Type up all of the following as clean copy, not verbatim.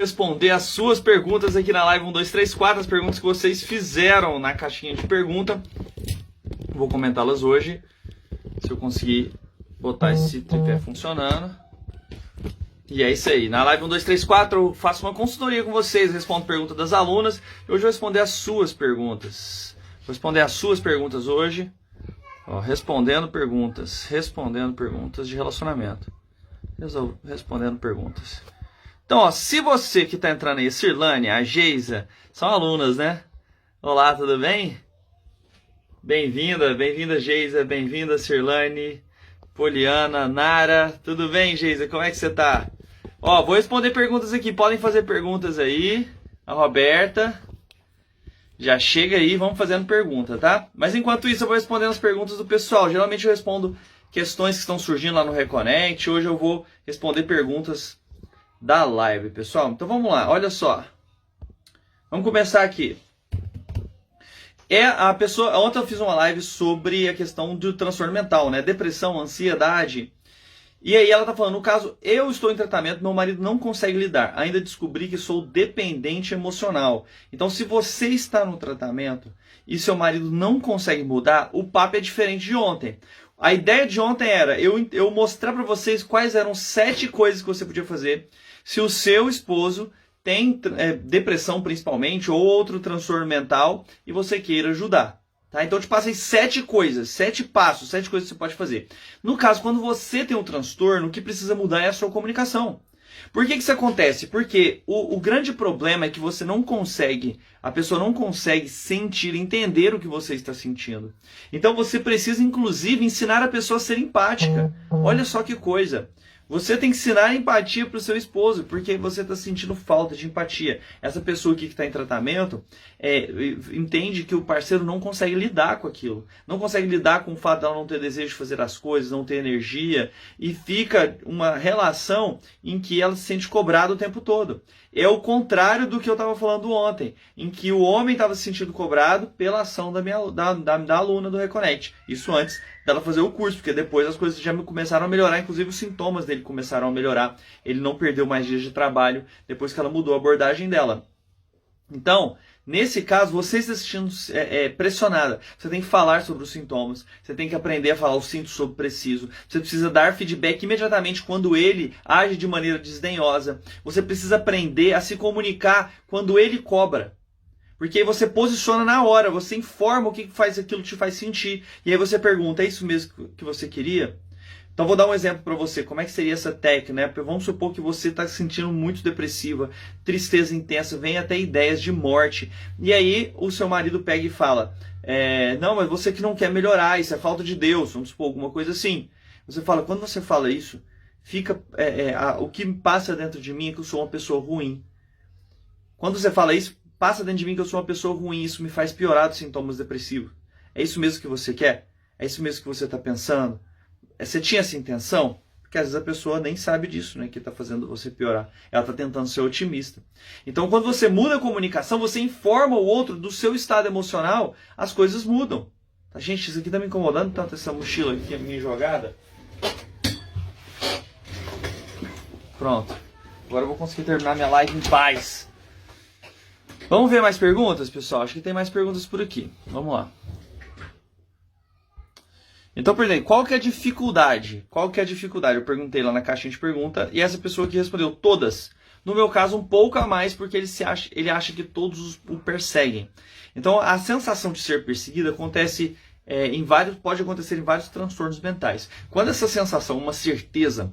responder as suas perguntas aqui na live 1, 2, 3, 4, as perguntas que vocês fizeram na caixinha de pergunta. Vou comentá-las hoje, se eu conseguir botar esse tripé funcionando. E é isso aí, na live 1, 2, 3, 4 eu faço uma consultoria com vocês, respondo perguntas das alunas. E hoje eu vou responder as suas perguntas. Vou responder as suas perguntas hoje. Ó, respondendo perguntas de relacionamento. Respondendo perguntas. Então, ó, se você que está entrando aí, a Cirlane, a Geisa, são alunas, né? Olá, tudo bem? Bem-vinda Geisa, bem-vinda Cirlane, Poliana, Nara, tudo bem, Geisa? Como é que você tá? Ó, vou responder perguntas aqui, podem fazer perguntas aí. A Roberta, já chega aí, vamos fazendo pergunta, tá? Mas enquanto isso eu vou respondendo as perguntas do pessoal. Geralmente eu respondo questões que estão surgindo lá no Reconnect. Hoje eu vou responder perguntas da live, pessoal. Então vamos lá, olha só. Vamos começar aqui. Ontem eu fiz uma live sobre a questão do transtorno mental, né? Depressão, ansiedade. E aí ela tá falando, no caso, eu estou em tratamento, meu marido não consegue lidar. Ainda descobri que sou dependente emocional. Então, se você está no tratamento e seu marido não consegue mudar, o papo é diferente de ontem. A ideia de ontem era eu mostrar para vocês quais eram 7 coisas que você podia fazer se o seu esposo tem depressão principalmente ou outro transtorno mental e você queira ajudar. Tá? Então eu te passei 7 coisas, 7 passos, 7 coisas que você pode fazer. No caso, quando você tem um transtorno, o que precisa mudar é a sua comunicação. Por que isso acontece? Porque o grande problema é que você não consegue, a pessoa não consegue sentir, entender o que você está sentindo. Então você precisa, inclusive, ensinar a pessoa a ser empática. Olha só que coisa. Você tem que ensinar empatia para o seu esposo, porque você está sentindo falta de empatia. Essa pessoa aqui que está em tratamento entende que o parceiro não consegue lidar com aquilo. Não consegue lidar com o fato dela não ter desejo de fazer as coisas, não ter energia. E fica uma relação em que ela se sente cobrada o tempo todo. É o contrário do que eu estava falando ontem, em que o homem estava se sentindo cobrado pela ação da aluna do Reconnect. Isso antes dela fazer o curso, porque depois as coisas já começaram a melhorar, inclusive os sintomas dele começaram a melhorar. Ele não perdeu mais dias de trabalho depois que ela mudou a abordagem dela. Então, nesse caso, você está se sentindo pressionada. Você tem que falar sobre os sintomas. Você tem que aprender a falar o sinto sob preciso. Você precisa dar feedback imediatamente quando ele age de maneira desdenhosa. Você precisa aprender a se comunicar quando ele cobra. Porque aí você posiciona na hora, você informa o que faz aquilo te faz sentir. E aí você pergunta, é isso mesmo que você queria? Então vou dar um exemplo para você, como é que seria essa técnica, né? Vamos supor que você está se sentindo muito depressiva, tristeza intensa, vem até ideias de morte. E aí o seu marido pega e fala, não, mas você que não quer melhorar, isso é falta de Deus, vamos supor, alguma coisa assim. Você fala, quando você fala isso, fica o que passa dentro de mim é que eu sou uma pessoa ruim. Quando você fala isso, passa dentro de mim que eu sou uma pessoa ruim, isso me faz piorar dos sintomas depressivos. É isso mesmo que você quer? É isso mesmo que você está pensando? Você tinha essa intenção? Porque às vezes a pessoa nem sabe disso, né? Que está fazendo você piorar. Ela está tentando ser otimista. Então quando você muda a comunicação, você informa o outro do seu estado emocional, as coisas mudam. Tá, gente, isso aqui está me incomodando tanto, essa mochila aqui, a minha jogada. Pronto. Agora eu vou conseguir terminar minha live em paz. Vamos ver mais perguntas, pessoal? Acho que tem mais perguntas por aqui. Vamos lá. Então, por exemplo, qual que é a dificuldade? Qual que é a dificuldade? Eu perguntei lá na caixinha de pergunta e essa pessoa que respondeu todas. No meu caso, um pouco a mais, porque ele acha que todos o perseguem. Então, a sensação de ser perseguido acontece pode acontecer em vários transtornos mentais. Quando essa sensação, uma certeza,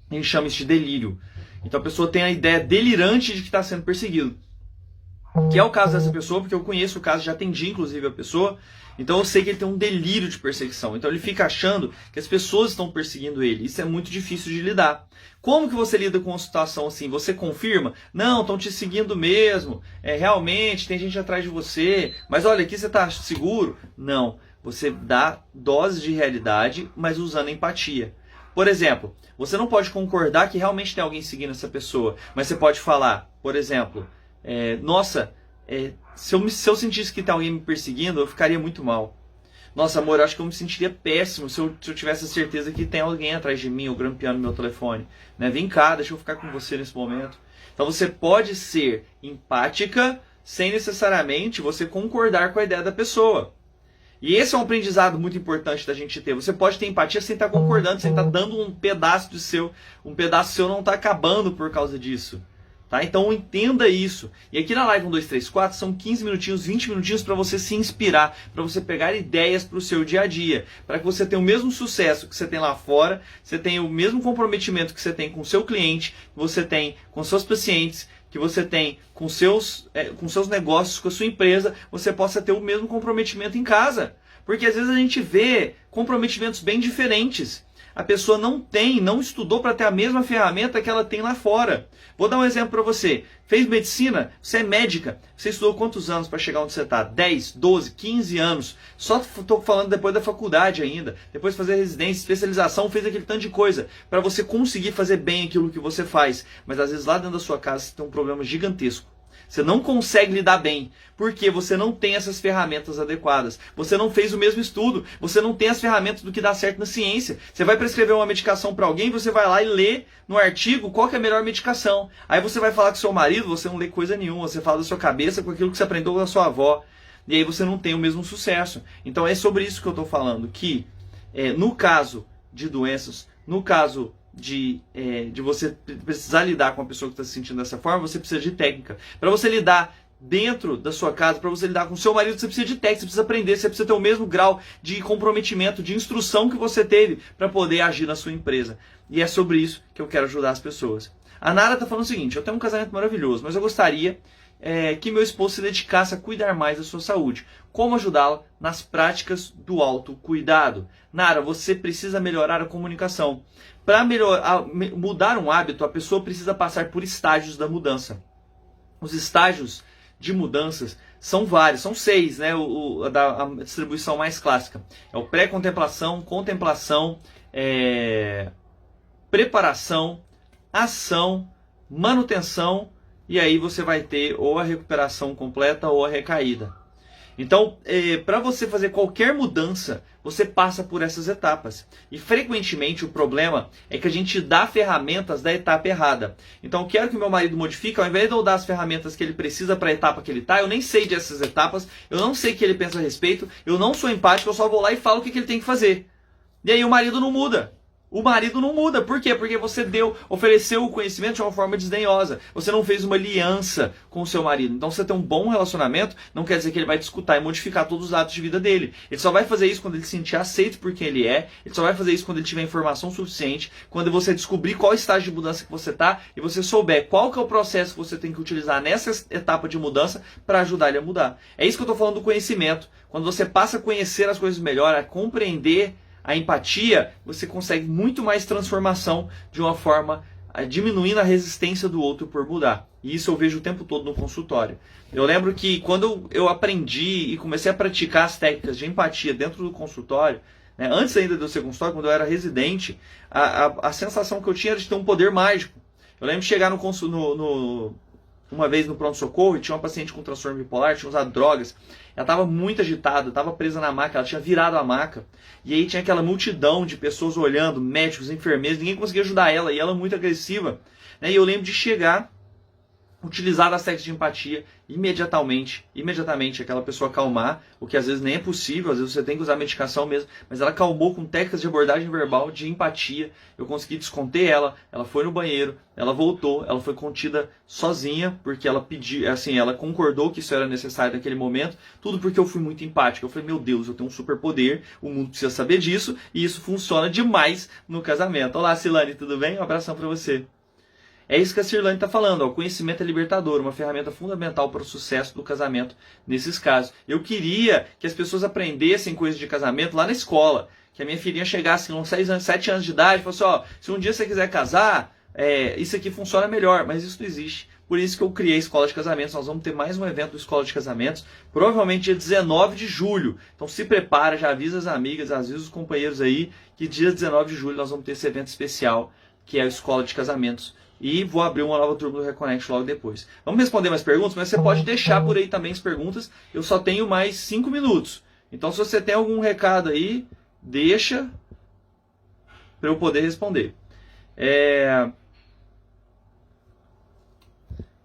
a gente chama isso de delírio. Então, a pessoa tem a ideia delirante de que está sendo perseguido. Que é o caso dessa pessoa, porque eu conheço o caso, já atendi inclusive a pessoa, então eu sei que ele tem um delírio de perseguição. Então ele fica achando que as pessoas estão perseguindo ele. Isso é muito difícil de lidar. Como que você lida com uma situação assim? Você confirma? Não, estão te seguindo mesmo. Realmente, tem gente atrás de você. Mas olha, aqui você está seguro? Não. Você dá doses de realidade, mas usando empatia. Por exemplo, você não pode concordar que realmente tem alguém seguindo essa pessoa, mas você pode falar, por exemplo... nossa, se eu sentisse que tem alguém me perseguindo, eu ficaria muito mal. Nossa, amor, eu acho que eu me sentiria péssimo se eu tivesse a certeza que tem alguém atrás de mim ou grampeando meu telefone. Né? Vem cá, deixa eu ficar com você nesse momento. Então você pode ser empática sem necessariamente você concordar com a ideia da pessoa. E esse é um aprendizado muito importante da gente ter. Você pode ter empatia sem estar concordando, sem estar dando um pedaço seu não está acabando por causa disso. Tá? Então entenda isso. E aqui na live 1, 2, 3, 4 são 15 minutinhos, 20 minutinhos para você se inspirar, para você pegar ideias para o seu dia a dia, para que você tenha o mesmo sucesso que você tem lá fora, você tenha o mesmo comprometimento que você tem com o seu cliente, que você tem com seus pacientes, que você tem com seus negócios, com a sua empresa, você possa ter o mesmo comprometimento em casa. Porque às vezes a gente vê comprometimentos bem diferentes. A pessoa não estudou para ter a mesma ferramenta que ela tem lá fora. Vou dar um exemplo para você. Fez medicina? Você é médica. Você estudou quantos anos para chegar onde você está? 10, 12, 15 anos. Só estou falando depois da faculdade ainda. Depois de fazer residência, especialização, fez aquele tanto de coisa. Para você conseguir fazer bem aquilo que você faz. Mas às vezes lá dentro da sua casa você tem um problema gigantesco. Você não consegue lidar bem, porque você não tem essas ferramentas adequadas. Você não fez o mesmo estudo, você não tem as ferramentas do que dá certo na ciência. Você vai prescrever uma medicação para alguém, você vai lá e lê no artigo qual que é a melhor medicação. Aí você vai falar com seu marido, você não lê coisa nenhuma, você fala da sua cabeça com aquilo que você aprendeu da sua avó. E aí você não tem o mesmo sucesso. Então é sobre isso que eu estou falando, que no caso de doenças, no caso de você precisar lidar com a pessoa que está se sentindo dessa forma, você precisa de técnica. Para você lidar dentro da sua casa, para você lidar com o seu marido, você precisa de técnica, você precisa aprender, você precisa ter o mesmo grau de comprometimento, de instrução que você teve para poder agir na sua empresa. E é sobre isso que eu quero ajudar as pessoas. A Nara está falando o seguinte: eu tenho um casamento maravilhoso, mas eu gostaria que meu esposo se dedicasse a cuidar mais da sua saúde. Como ajudá-la nas práticas do autocuidado? Nara, você precisa melhorar a comunicação. Para mudar um hábito, a pessoa precisa passar por estágios da mudança. Os estágios de mudanças são vários, são 6, né? A distribuição mais clássica. É o pré-contemplação, contemplação, preparação, ação, manutenção, e aí você vai ter ou a recuperação completa ou a recaída. Então, para você fazer qualquer mudança, você passa por essas etapas. E frequentemente o problema é que a gente dá ferramentas da etapa errada. Então, eu quero que o meu marido modifique, ao invés de eu dar as ferramentas que ele precisa para a etapa que ele está, eu nem sei dessas etapas, eu não sei o que ele pensa a respeito, eu não sou empático, eu só vou lá e falo o que ele tem que fazer. E aí o marido não muda. O marido não muda. Por quê? Porque você ofereceu o conhecimento de uma forma desdenhosa. Você não fez uma aliança com o seu marido. Então, você tem um bom relacionamento, não quer dizer que ele vai te escutar e modificar todos os hábitos de vida dele. Ele só vai fazer isso quando ele se sentir aceito por quem ele é. Ele só vai fazer isso quando ele tiver informação suficiente, quando você descobrir qual estágio de mudança que você está e você souber qual que é o processo que você tem que utilizar nessa etapa de mudança para ajudar ele a mudar. É isso que eu estou falando do conhecimento. Quando você passa a conhecer as coisas melhor, a compreender a empatia, você consegue muito mais transformação de uma forma diminuindo a resistência do outro por mudar. E isso eu vejo o tempo todo no consultório. Eu lembro que quando eu aprendi e comecei a praticar as técnicas de empatia dentro do consultório, né, antes ainda de eu ser consultório, quando eu era residente, a sensação que eu tinha era de ter um poder mágico. Eu lembro de chegar uma vez no pronto-socorro e tinha uma paciente com transtorno bipolar, tinha usado drogas. Ela estava muito agitada, estava presa na maca, ela tinha virado a maca. E aí tinha aquela multidão de pessoas olhando, médicos, enfermeiros, ninguém conseguia ajudar ela, e ela muito agressiva. Né? E eu lembro de chegar, utilizar as técnicas de empatia, imediatamente aquela pessoa acalmar, o que às vezes nem é possível, às vezes você tem que usar medicação mesmo, mas ela acalmou com técnicas de abordagem verbal, de empatia. Eu consegui desconter ela foi no banheiro, ela voltou, ela foi contida sozinha, porque ela pediu, assim, ela concordou que isso era necessário naquele momento, tudo porque eu fui muito empático. Eu falei, meu Deus, eu tenho um superpoder, o mundo precisa saber disso, e isso funciona demais no casamento. Olá, Silane, tudo bem? Um abração pra você. É isso que a Cirlane está falando, ó. O conhecimento é libertador, uma ferramenta fundamental para o sucesso do casamento nesses casos. Eu queria que as pessoas aprendessem coisas de casamento lá na escola, que a minha filhinha chegasse com 7 anos de idade e falasse, ó, se um dia você quiser casar, isso aqui funciona melhor, mas isso não existe. Por isso que eu criei a Escola de Casamentos. Nós vamos ter mais um evento do Escola de Casamentos, provavelmente dia 19 de julho. Então se prepara, já avisa as amigas, avisa os companheiros aí, que dia 19 de julho nós vamos ter esse evento especial, que é a Escola de Casamentos. E vou abrir uma nova turma do Reconnect logo depois. Vamos responder mais perguntas, mas você pode deixar por aí também as perguntas. Eu só tenho mais 5 minutos. Então se você tem algum recado aí, deixa para eu poder responder.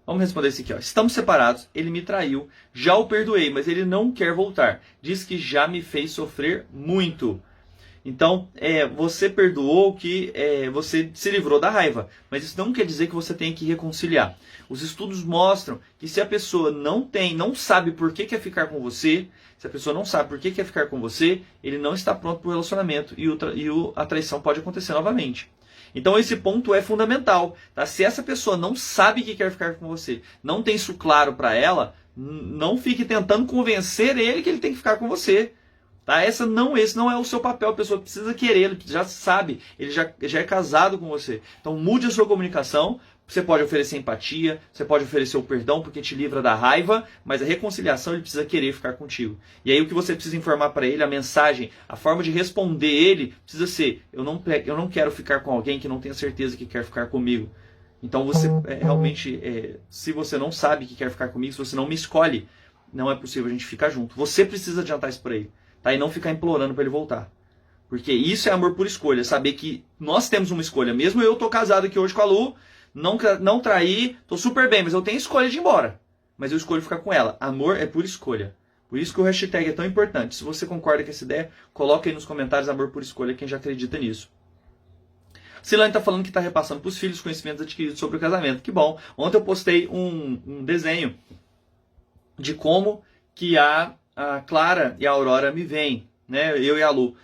Vamos responder esse aqui, ó. Estamos separados, ele me traiu, já o perdoei, mas ele não quer voltar. Diz que já me fez sofrer muito. Então, você perdoou que você se livrou da raiva, mas isso não quer dizer que você tenha que reconciliar. Os estudos mostram que se a pessoa não sabe por que quer ficar com você, se a pessoa não sabe por que quer ficar com você, ele não está pronto para o relacionamento e a traição pode acontecer novamente. Então esse ponto é fundamental. Tá? Se essa pessoa não sabe que quer ficar com você, não tem isso claro para ela, não fique tentando convencer ele que ele tem que ficar com você. Tá? Esse não é o seu papel, a pessoa precisa querer, ele já sabe, ele já é casado com você. Então mude a sua comunicação, você pode oferecer empatia, você pode oferecer o perdão porque te livra da raiva, mas a reconciliação ele precisa querer ficar contigo. E aí o que você precisa informar para ele, a mensagem, a forma de responder ele, precisa ser, eu não quero ficar com alguém que não tenha certeza que quer ficar comigo. Então você realmente, se você não sabe que quer ficar comigo, se você não me escolhe, não é possível a gente ficar junto. Você precisa adiantar isso para ele. Tá? E não ficar implorando para ele voltar. Porque isso é amor por escolha. Saber que nós temos uma escolha. Mesmo eu tô casado aqui hoje com a Lu, não traí, tô super bem, mas eu tenho escolha de ir embora. Mas eu escolho ficar com ela. Amor é por escolha. Por isso que o hashtag é tão importante. Se você concorda com essa ideia, coloca aí nos comentários amor por escolha, quem já acredita nisso. Silane está falando que está repassando para os filhos conhecimentos adquiridos sobre o casamento. Que bom. Ontem eu postei um desenho de como que a Clara e a Aurora me veem, né? Eu e a Lu.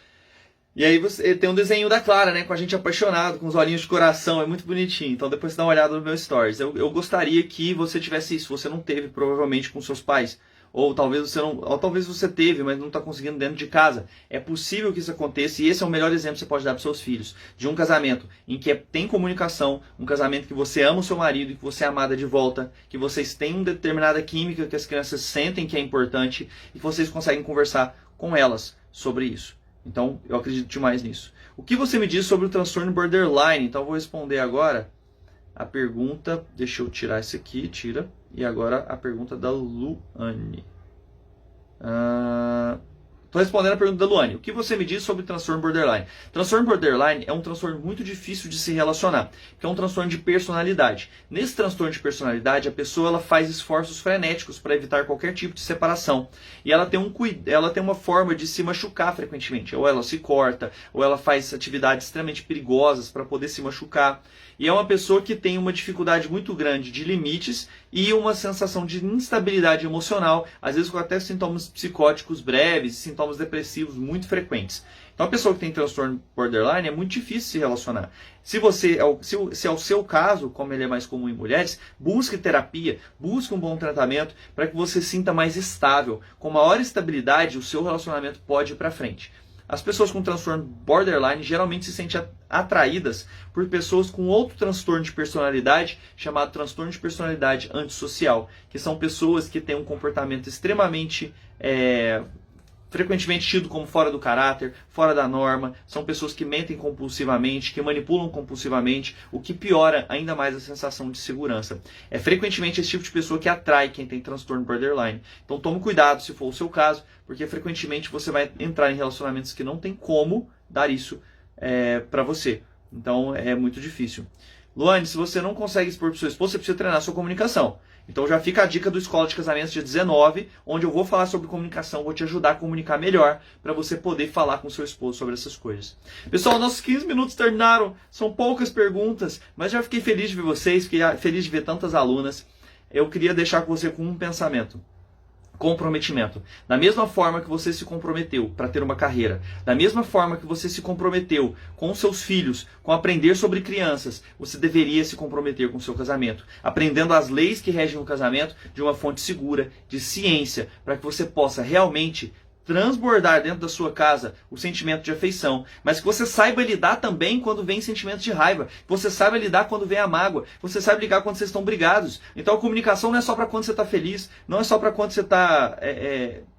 E aí você tem um desenho da Clara, né? Com a gente apaixonado, com os olhinhos de coração, é muito bonitinho. Então depois você dá uma olhada no meu stories. Eu gostaria que você tivesse isso. Você não teve, provavelmente, com seus pais. Ou talvez você teve, mas não está conseguindo dentro de casa. É possível que isso aconteça e esse é o melhor exemplo que você pode dar para seus filhos. De um casamento em que tem comunicação, um casamento que você ama o seu marido e que você é amada de volta, que vocês têm uma determinada química que as crianças sentem que é importante e que vocês conseguem conversar com elas sobre isso. Então, eu acredito demais nisso. O que você me diz sobre o transtorno borderline? Então, eu vou responder agora a pergunta. Deixa eu tirar esse aqui, tira. E agora a pergunta da Luane. Estou respondendo a pergunta da Luane. O que você me diz sobre transtorno borderline? Transtorno borderline é um transtorno muito difícil de se relacionar, porque é um transtorno de personalidade. Nesse transtorno de personalidade, a pessoa ela faz esforços frenéticos para evitar qualquer tipo de separação. E ela tem uma forma de se machucar frequentemente. Ou ela se corta, ou ela faz atividades extremamente perigosas para poder se machucar. E é uma pessoa que tem uma dificuldade muito grande de limites e uma sensação de instabilidade emocional, às vezes com até sintomas psicóticos breves, sintomas depressivos muito frequentes. Então a pessoa que tem transtorno borderline é muito difícil se relacionar. Se é o seu caso, como ele é mais comum em mulheres, busque terapia, busque um bom tratamento para que você se sinta mais estável. Com maior estabilidade, o seu relacionamento pode ir para frente. As pessoas com transtorno borderline geralmente se sentem atraídas por pessoas com outro transtorno de personalidade, chamado transtorno de personalidade antissocial, que são pessoas que têm um comportamento extremamente, frequentemente tido como fora do caráter, fora da norma, são pessoas que mentem compulsivamente, que manipulam compulsivamente, o que piora ainda mais a sensação de segurança. É frequentemente esse tipo de pessoa que atrai quem tem transtorno borderline. Então tome cuidado se for o seu caso, porque frequentemente você vai entrar em relacionamentos que não tem como dar isso para você. Então é muito difícil. Luane, se você não consegue expor para o seu esposo, você precisa treinar a sua comunicação. Então já fica a dica do Escola de Casamentos dia 19, onde eu vou falar sobre comunicação, vou te ajudar a comunicar melhor para você poder falar com seu esposo sobre essas coisas. Pessoal, nossos 15 minutos terminaram, são poucas perguntas, mas já fiquei feliz de ver vocês, fiquei feliz de ver tantas alunas. Eu queria deixar com você com um pensamento. Comprometimento. Da mesma forma que você se comprometeu para ter uma carreira, da mesma forma que você se comprometeu com seus filhos, com aprender sobre crianças, você deveria se comprometer com o seu casamento, aprendendo as leis que regem o casamento de uma fonte segura, de ciência, para que você possa realmente transbordar dentro da sua casa o sentimento de afeição, mas que você saiba lidar também quando vem sentimentos de raiva, que você saiba lidar quando vem a mágoa, que você saiba lidar quando vocês estão brigados. Então a comunicação não é só para quando você está feliz, não é só para quando você está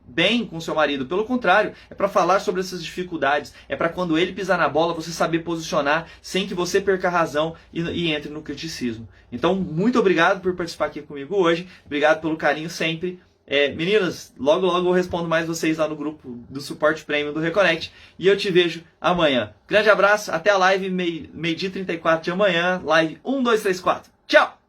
bem com seu marido, pelo contrário, é para falar sobre essas dificuldades, é para quando ele pisar na bola, você saber posicionar sem que você perca a razão e entre no criticismo. Então, muito obrigado por participar aqui comigo hoje, obrigado pelo carinho sempre. Meninas, logo eu respondo mais vocês lá no grupo do Suporte Premium do Reconnect. E eu te vejo amanhã. Grande abraço, até a live meio-dia 34 de amanhã. Live 1, 2, 3, 4. Tchau!